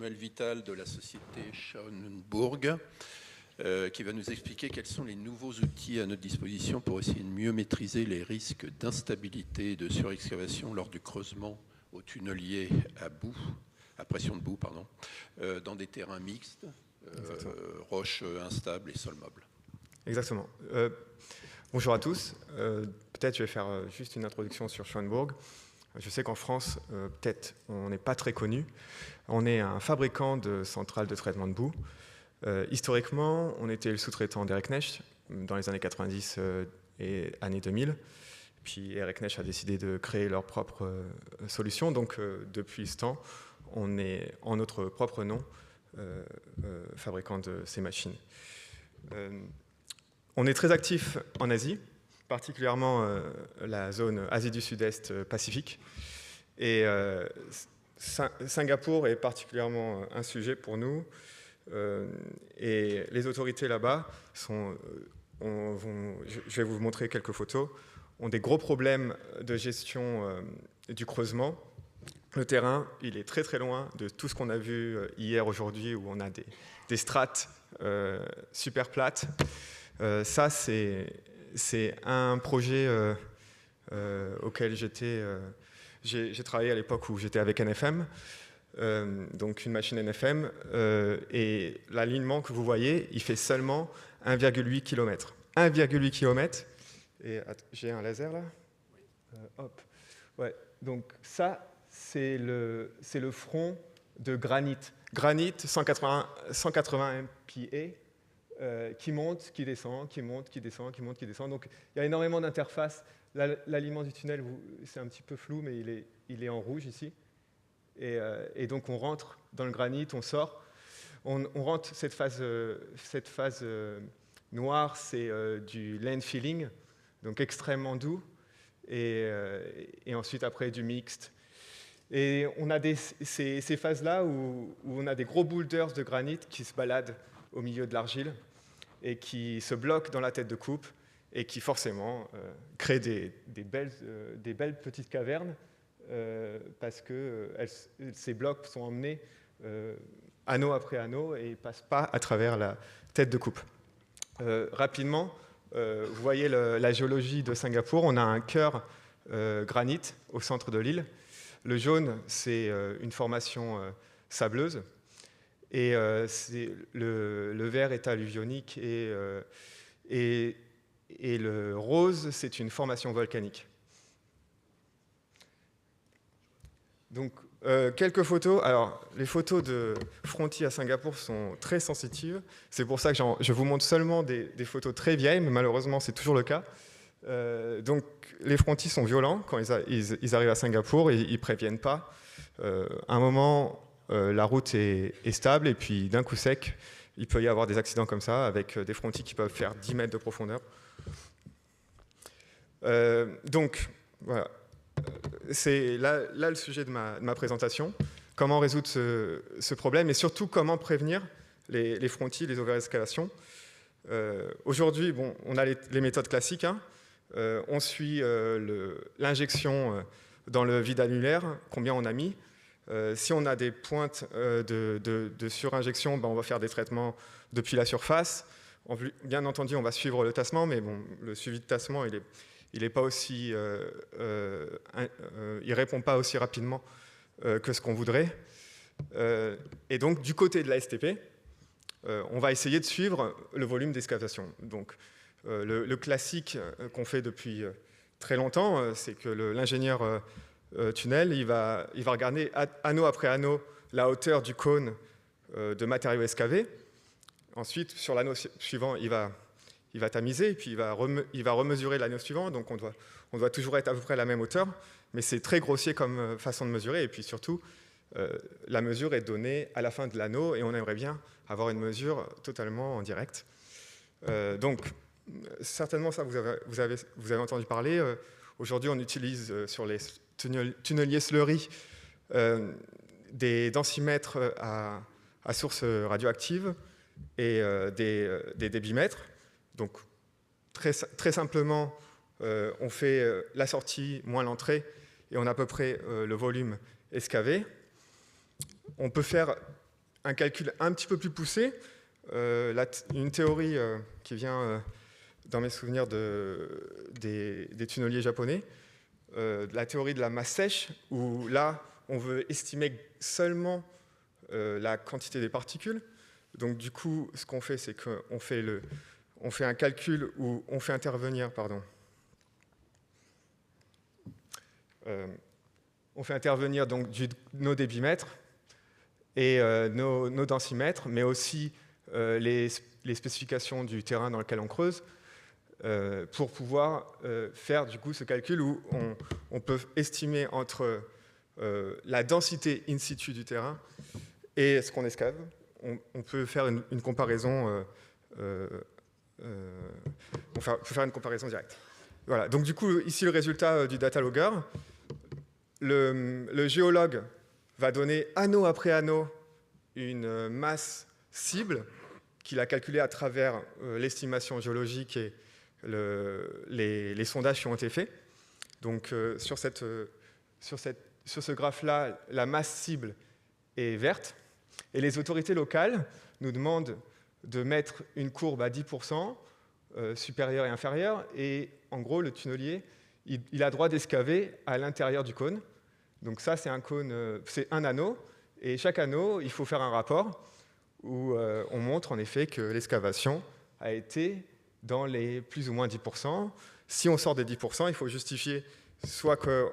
Samuel Vital de la société Schauenburg qui va nous expliquer quels sont les nouveaux outils à notre disposition pour essayer de mieux maîtriser les risques d'instabilité et de surexcavation lors du creusement au tunnelier à pression de boue, dans des terrains mixtes, roches instables et sols mobles. Exactement. Bonjour à tous. Peut-être je vais faire juste une introduction sur Schauenburg. Je sais qu'en France, peut-être on n'est pas très connu. On est un fabricant de centrales de traitement de boue. Historiquement, on était le sous-traitant d'Ereknecht dans les années 90 et années 2000. Puis Ereknecht a décidé de créer leur propre solution. Donc depuis ce temps, on est en notre propre nom fabricant de ces machines. On est très actif en Asie, particulièrement la zone Asie du Sud-Est Pacifique. Et Singapour est particulièrement un sujet pour nous. Et les autorités là-bas je vais vous montrer quelques photos, ont des gros problèmes de gestion du creusement. Le terrain, il est très très loin de tout ce qu'on a vu hier, aujourd'hui, où on a des strates super plates. Ça, c'est un projet auquel j'ai travaillé à l'époque où j'étais avec NFM, donc une machine NFM, et l'alignement que vous voyez, il fait seulement 1,8 km. 1,8 km, et j'ai un laser là. Hop. Ouais. Donc ça, c'est le front de granit. Granit, 180 MPa, qui monte, qui descend, qui monte, qui descend, qui monte, qui descend. Donc il y a énormément d'interfaces. L'alignement du tunnel, c'est un petit peu flou, mais il est en rouge ici. Et donc on rentre dans le granit, on sort. On rentre cette phase noire, c'est du land filling, donc extrêmement doux. Et ensuite, après, du mixte. Et on a ces phases-là où on a des gros boulders de granit qui se baladent au milieu de l'argile et qui se bloquent dans la tête de coupe et qui, forcément, créent des belles petites cavernes parce que ces blocs sont emmenés anneau après anneau et ne passent pas à travers la tête de coupe. Rapidement, vous voyez la géologie de Singapour. On a un cœur granit au centre de l'île. Le jaune, c'est une formation sableuse. Et le vert est alluvionique. Et le rose, c'est une formation volcanique. Donc, quelques photos. Alors, les photos de Fronty à Singapour sont très sensitives. C'est pour ça que je vous montre seulement des photos très vieilles, mais malheureusement, c'est toujours le cas. Donc, les Fronty sont violents quand ils arrivent à Singapour et ils ne préviennent pas. À un moment, la route est stable et puis d'un coup sec, il peut y avoir des accidents comme ça avec des Fronty qui peuvent faire 10 mètres de profondeur. Donc, voilà. C'est là le sujet de ma présentation. Comment résoudre ce problème et surtout comment prévenir les Fronty, les over-excavations. Aujourd'hui, bon, on a les méthodes classiques. On suit l'injection dans le vide annulaire, combien on a mis. Si on a des pointes de surinjection, ben on va faire des traitements depuis la surface. Bien entendu, on va suivre le tassement, mais bon, le suivi de tassement, il est pas aussi, il répond pas aussi rapidement que ce qu'on voudrait. Et donc, du côté de la STP, on va essayer de suivre le volume d'excavation. Donc, le classique qu'on fait depuis très longtemps, c'est que l'ingénieur tunnel, il va regarder anneau après anneau la hauteur du cône de matériaux excavés. Ensuite, sur l'anneau suivant, il va tamiser, et puis il va remesurer l'anneau suivant, donc on doit toujours être à peu près à la même hauteur, mais c'est très grossier comme façon de mesurer, et puis surtout, la mesure est donnée à la fin de l'anneau, et on aimerait bien avoir une mesure totalement en direct. Donc, certainement ça, vous avez entendu parler. Aujourd'hui, on utilise sur les tunneliers slurry des densimètres à source radioactive et des débitmètres. Donc, très simplement, on fait la sortie moins l'entrée et on a à peu près le volume excavé. On peut faire un calcul un petit peu plus poussé, une théorie qui vient dans mes souvenirs des tunneliers japonais, la théorie de la masse sèche, où là, on veut estimer seulement la quantité des particules. Donc du coup, ce qu'on fait, c'est qu'on fait un calcul où on fait intervenir, on fait intervenir donc nos débitmètres et nos densimètres, mais aussi les spécifications du terrain dans lequel on creuse, pour pouvoir faire du coup ce calcul où on peut estimer entre la densité in situ du terrain et ce qu'on excave. On peut faire une comparaison, on peut faire une comparaison directe. Voilà. Donc du coup, ici le résultat du data logger. Le géologue va donner anneau après anneau une masse cible qu'il a calculée à travers l'estimation géologique et les sondages qui ont été faits. Donc sur ce graphe-là, la masse cible est verte. Et les autorités locales nous demandent de mettre une courbe à 10%, supérieure et inférieure. Et en gros, le tunnelier, il a droit d'excaver à l'intérieur du cône. Donc ça, c'est un cône, c'est un anneau. Et chaque anneau, il faut faire un rapport où on montre en effet que l'excavation a été dans les plus ou moins 10%. Si on sort des 10%, il faut justifier soit que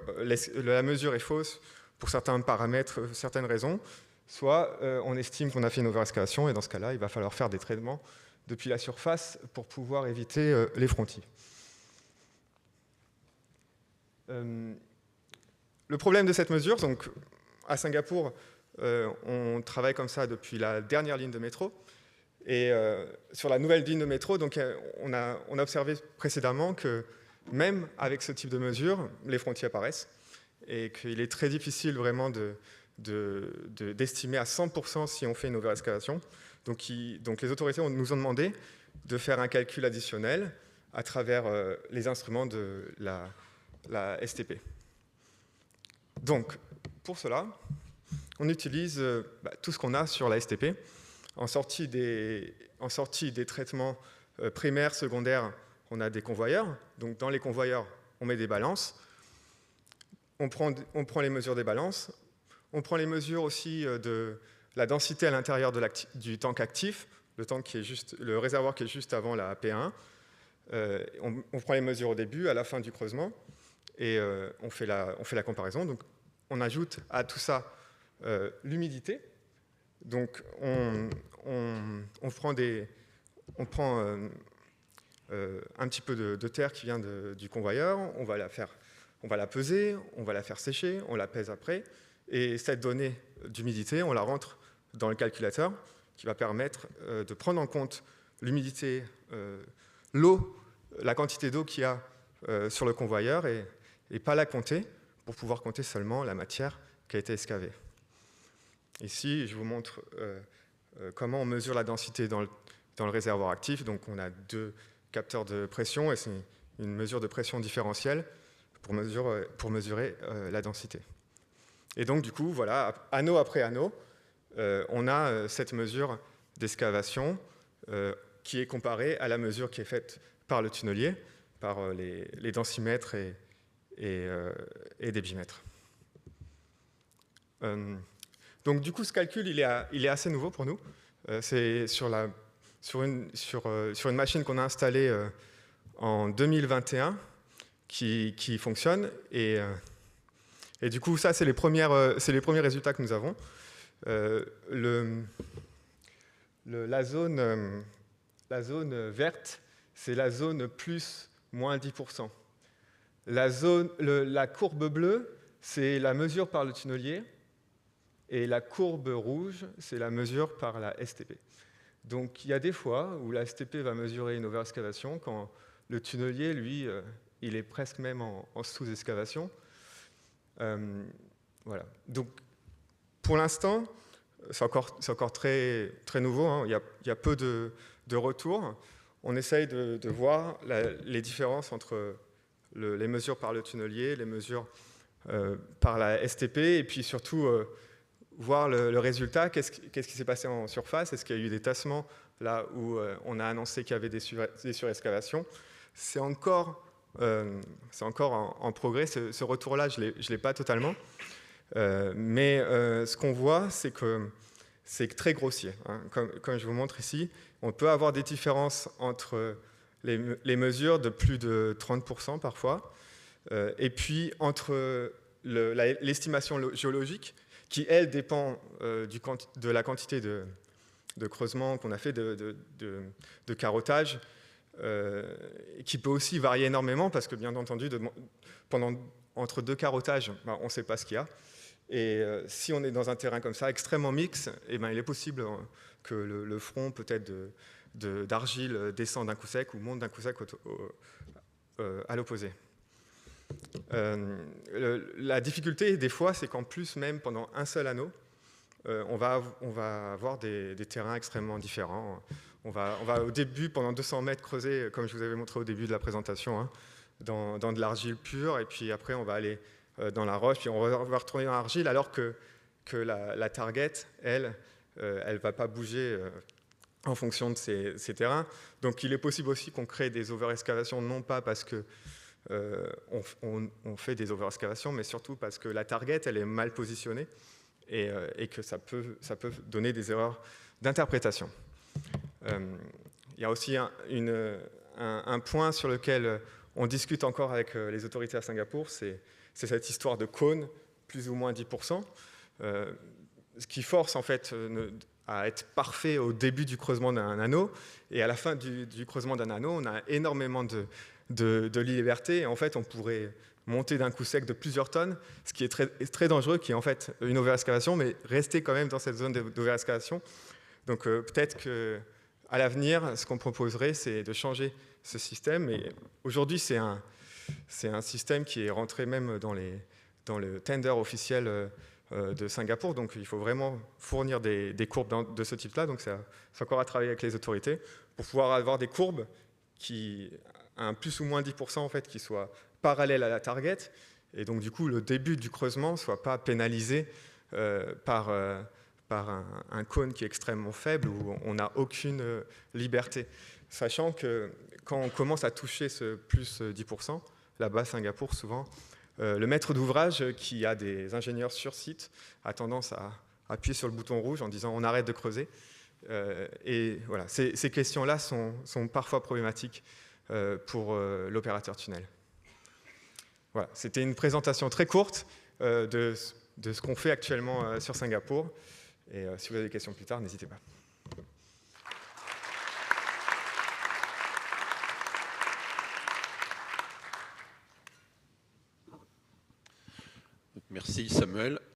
la mesure est fausse pour certains paramètres, certaines raisons, soit on estime qu'on a fait une over-excavation, et dans ce cas-là, il va falloir faire des traitements depuis la surface pour pouvoir éviter les frontiers. Le problème de cette mesure, donc à Singapour, on travaille comme ça depuis la dernière ligne de métro. Et sur la nouvelle ligne de métro, donc, on a observé précédemment que même avec ce type de mesure, les frontiers apparaissent et qu'il est très difficile vraiment d'estimer à 100% si on fait une over-excavation. Donc les autorités nous ont demandé de faire un calcul additionnel à travers les instruments de la STP. Donc, pour cela, on utilise tout ce qu'on a sur la STP. En sortie des traitements primaires, secondaires, on a des convoyeurs. Donc, dans les convoyeurs, on met des balances. On prend les mesures des balances. On prend les mesures aussi de la densité à l'intérieur du tank actif, le réservoir qui est juste avant la P1. On prend les mesures au début, à la fin du creusement, et on fait la comparaison. Donc, on ajoute à tout ça l'humidité. Donc, on prend un petit peu de terre qui vient du convoyeur, on va la peser, on va la faire sécher, on la pèse après, et cette donnée d'humidité, on la rentre dans le calculateur qui va permettre de prendre en compte l'humidité, l'eau, la quantité d'eau qu'il y a sur le convoyeur et pas la compter pour pouvoir compter seulement la matière qui a été excavée. Ici, je vous montre comment on mesure la densité dans le réservoir actif. Donc, on a 2 capteurs de pression et c'est une mesure de pression différentielle pour mesurer la densité. Et donc, du coup, voilà, anneau après anneau, on a cette mesure d'excavation qui est comparée à la mesure qui est faite par le tunnelier, par les densimètres et débitmètres. Donc, du coup, ce calcul, il est assez nouveau pour nous. C'est sur une machine qu'on a installée en 2021 qui fonctionne. Et du coup, ça, c'est les premiers résultats que nous avons. La zone verte, c'est la zone plus moins 10%. La courbe bleue, c'est la mesure par le tunnelier. Et la courbe rouge, c'est la mesure par la STP. Donc, il y a des fois où la STP va mesurer une over-excavation quand le tunnelier, lui, il est presque même en sous-excavation. Voilà. Donc, pour l'instant, c'est encore très, très nouveau. Hein. Il y a peu de retours. On essaye de voir les différences entre les mesures par le tunnelier, les mesures par la STP, et puis surtout voir le résultat, qu'est-ce qui s'est passé en surface, est-ce qu'il y a eu des tassements là où on a annoncé qu'il y avait des surexcavations. C'est encore en progrès, ce retour-là, je ne l'ai pas totalement. Mais ce qu'on voit, c'est que c'est très grossier. Hein. Comme je vous montre ici, on peut avoir des différences entre les mesures de plus de 30% parfois, et puis entre l'estimation géologique, qui, elle, dépend de la quantité de creusement qu'on a fait, de carottage, qui peut aussi varier énormément, parce que, bien entendu, entre deux carottages, on ne sait pas ce qu'il y a. Et si on est dans un terrain comme ça, extrêmement mixte, eh ben, il est possible que le front, peut-être d'argile, descende d'un coup sec ou monte d'un coup sec à l'opposé. La difficulté, des fois, c'est qu'en plus, même pendant un seul anneau, on va avoir des terrains extrêmement différents. On va au début, pendant 200 mètres, creuser, comme je vous avais montré au début de la présentation, hein, dans de l'argile pure, et puis après, on va aller dans la roche, puis on va retourner dans l'argile, alors que la target, elle ne va pas bouger en fonction de ces terrains. Donc, il est possible aussi qu'on crée des over-excavations, non pas parce que on fait des over-excavations, mais surtout parce que la target, elle est mal positionnée et que ça peut donner des erreurs d'interprétation. Il y a aussi un point sur lequel on discute encore avec les autorités à Singapour, c'est cette histoire de cône, plus ou moins 10%, ce qui force en fait à être parfait au début du creusement d'un anneau, et à la fin du creusement d'un anneau, on a énormément de liberté, et en fait on pourrait monter d'un coup sec de plusieurs tonnes, ce qui est très, très dangereux, qui est en fait une over-excavation, mais rester quand même dans cette zone d'over-excavation. Donc peut-être qu'à l'avenir, ce qu'on proposerait, c'est de changer ce système, et aujourd'hui c'est un système qui est rentré même dans le tender officiel de Singapour, donc il faut vraiment fournir des courbes de ce type-là, donc c'est encore à travailler avec les autorités pour pouvoir avoir des courbes qui, à un plus ou moins 10% en fait, qui soient parallèles à la target, et donc du coup le début du creusement ne soit pas pénalisé par un cône qui est extrêmement faible, où on n'a aucune liberté. Sachant que quand on commence à toucher ce plus 10%, là-bas, Singapour, souvent, le maître d'ouvrage, qui a des ingénieurs sur site, a tendance à appuyer sur le bouton rouge en disant on arrête de creuser. Et voilà, ces questions-là sont parfois problématiques pour l'opérateur tunnel. Voilà, c'était une présentation très courte de ce qu'on fait actuellement sur Singapour. Et si vous avez des questions plus tard, n'hésitez pas. Merci Samuel.